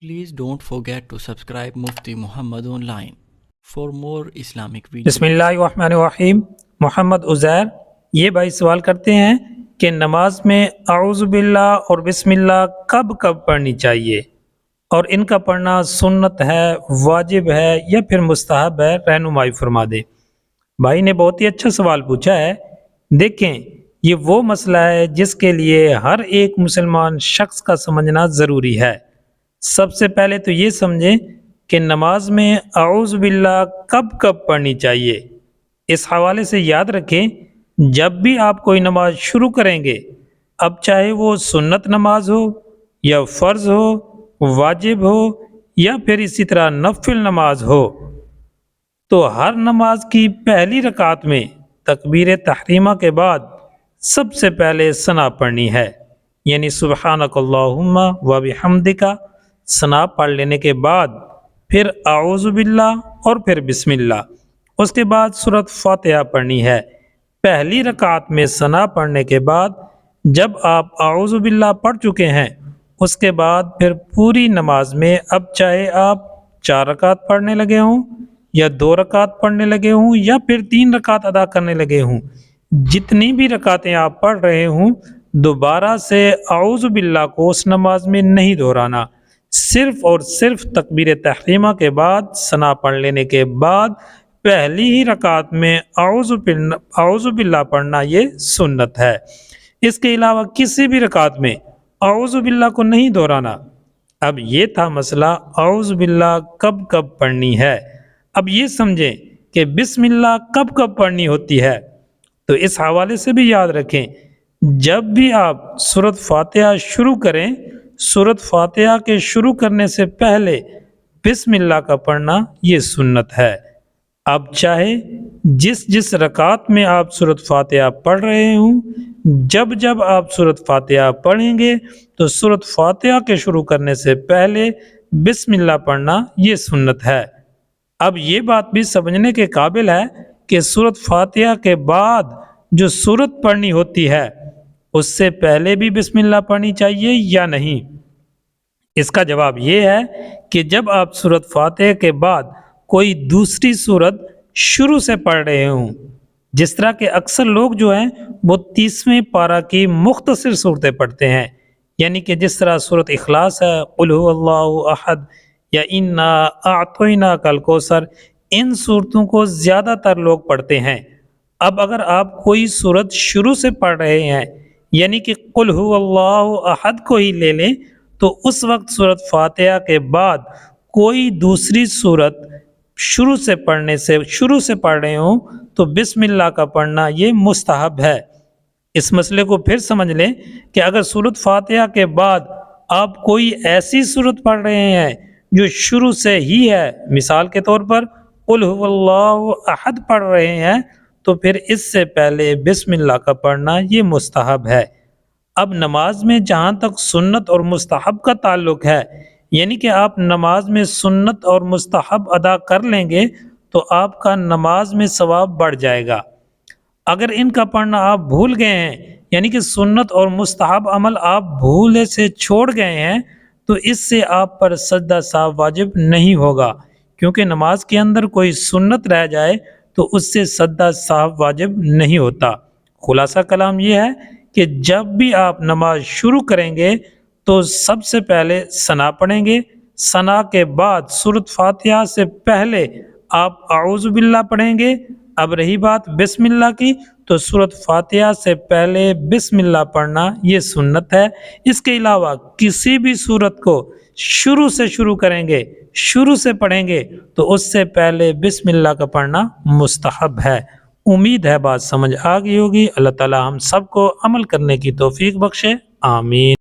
Please don't forget to subscribe Mufti Muhammad Online for more Islamic videos. بسم اللہ الرحمن الرحیم. محمد عزیر یہ بھائی سوال کرتے ہیں کہ نماز میں اعوذ باللہ اور بسم اللہ کب کب پڑھنی چاہیے اور ان کا پڑھنا سنت ہے، واجب ہے یا پھر مستحب ہے، رہنمائی فرما دیں. بھائی نے بہت ہی اچھا سوال پوچھا ہے. دیکھیں یہ وہ مسئلہ ہے جس کے لیے ہر ایک مسلمان شخص کا سمجھنا ضروری ہے. سب سے پہلے تو یہ سمجھیں کہ نماز میں اعوذ باللہ کب کب پڑھنی چاہیے. اس حوالے سے یاد رکھیں جب بھی آپ کوئی نماز شروع کریں گے، اب چاہے وہ سنت نماز ہو یا فرض ہو، واجب ہو یا پھر اسی طرح نفل نماز ہو، تو ہر نماز کی پہلی رکعت میں تکبیر تحریمہ کے بعد سب سے پہلے ثنا پڑھنی ہے، یعنی سبحانک اللہم و بحمدک. ثنا پڑھ لینے کے بعد پھر اعوذ باللہ اور پھر بسم اللہ، اس کے بعد سورۃ فاتحہ پڑھنی ہے. پہلی رکعت میں ثنا پڑھنے کے بعد جب آپ اعوذ باللہ پڑھ چکے ہیں، اس کے بعد پھر پوری نماز میں اب چاہے آپ 4 رکعت پڑھنے لگے ہوں یا 2 رکعت پڑھنے لگے ہوں یا پھر 3 رکعت ادا کرنے لگے ہوں، جتنی بھی رکعتیں آپ پڑھ رہے ہوں دوبارہ سے اعوذ باللہ کو اس نماز میں نہیں دہرانا. صرف اور صرف تکبیر تحریمہ کے بعد ثنا پڑھ لینے کے بعد پہلی ہی رکعت میں اعوذ باللہ پڑھنا یہ سنت ہے. اس کے علاوہ کسی بھی رکعت میں اعوذ باللہ کو نہیں دہرانا. اب یہ تھا مسئلہ اعوذ باللہ کب کب پڑھنی ہے. اب یہ سمجھیں کہ بسم اللہ کب کب پڑھنی ہوتی ہے. تو اس حوالے سے بھی یاد رکھیں جب بھی آپ سورۃ فاتحہ شروع کریں، سورۃ فاتحہ کے شروع کرنے سے پہلے بسم اللہ کا پڑھنا یہ سنت ہے. اب چاہے جس رکعت میں آپ سورۃ فاتحہ پڑھ رہے ہوں، جب آپ سورۃ فاتحہ پڑھیں گے تو سورۃ فاتحہ کے شروع کرنے سے پہلے بسم اللہ پڑھنا یہ سنت ہے. اب یہ بات بھی سمجھنے کے قابل ہے کہ سورۃ فاتحہ کے بعد جو سورت پڑھنی ہوتی ہے اس سے پہلے بھی بسم اللہ پڑھنی چاہیے یا نہیں. اس کا جواب یہ ہے کہ جب آپ سورۃ فاتحہ کے بعد کوئی دوسری سورت شروع سے پڑھ رہے ہوں، جس طرح کہ اکثر لوگ جو ہیں وہ 30ویں پارہ کی مختصر صورتیں پڑھتے ہیں، یعنی کہ جس طرح سورۃ اخلاص ہے، قل هو اللہ احد یا انا اعطیناک الکوثر، ان صورتوں کو زیادہ تر لوگ پڑھتے ہیں. اب اگر آپ کوئی سورت شروع سے پڑھ رہے ہیں، یعنی کہ قل هو اللہ احد کو ہی لے لیں، تو اس وقت سورۃ فاتحہ کے بعد کوئی دوسری سورت شروع سے پڑھ رہے ہوں تو بسم اللہ کا پڑھنا یہ مستحب ہے. اس مسئلے کو پھر سمجھ لیں کہ اگر سورۃ فاتحہ کے بعد آپ کوئی ایسی سورت پڑھ رہے ہیں جو شروع سے ہی ہے، مثال کے طور پر قل هو اللہ احد پڑھ رہے ہیں، تو پھر اس سے پہلے بسم اللہ کا پڑھنا یہ مستحب ہے. اب نماز میں جہاں تک سنت اور مستحب کا تعلق ہے، یعنی کہ آپ نماز میں سنت اور مستحب ادا کر لیں گے تو آپ کا نماز میں ثواب بڑھ جائے گا. اگر ان کا پڑھنا آپ بھول گئے ہیں، یعنی کہ سنت اور مستحب عمل آپ بھولے سے چھوڑ گئے ہیں، تو اس سے آپ پر سجدہ سہو واجب نہیں ہوگا، کیونکہ نماز کے اندر کوئی سنت رہ جائے تو اس سے سجدہ سہو واجب نہیں ہوتا. خلاصہ کلام یہ ہے کہ جب بھی آپ نماز شروع کریں گے تو سب سے پہلے ثنا پڑھیں گے، ثنا کے بعد سورۃ فاتحہ سے پہلے آپ اعوذ باللہ پڑھیں گے. اب رہی بات بسم اللہ کی، تو سورۃ فاتحہ سے پہلے بسم اللہ پڑھنا یہ سنت ہے. اس کے علاوہ کسی بھی سورت کو شروع کریں گے، شروع سے پڑھیں گے تو اس سے پہلے بسم اللہ کا پڑھنا مستحب ہے. امید ہے بات سمجھ آ گئی ہوگی. اللہ تعالی ہم سب کو عمل کرنے کی توفیق بخشے. آمین.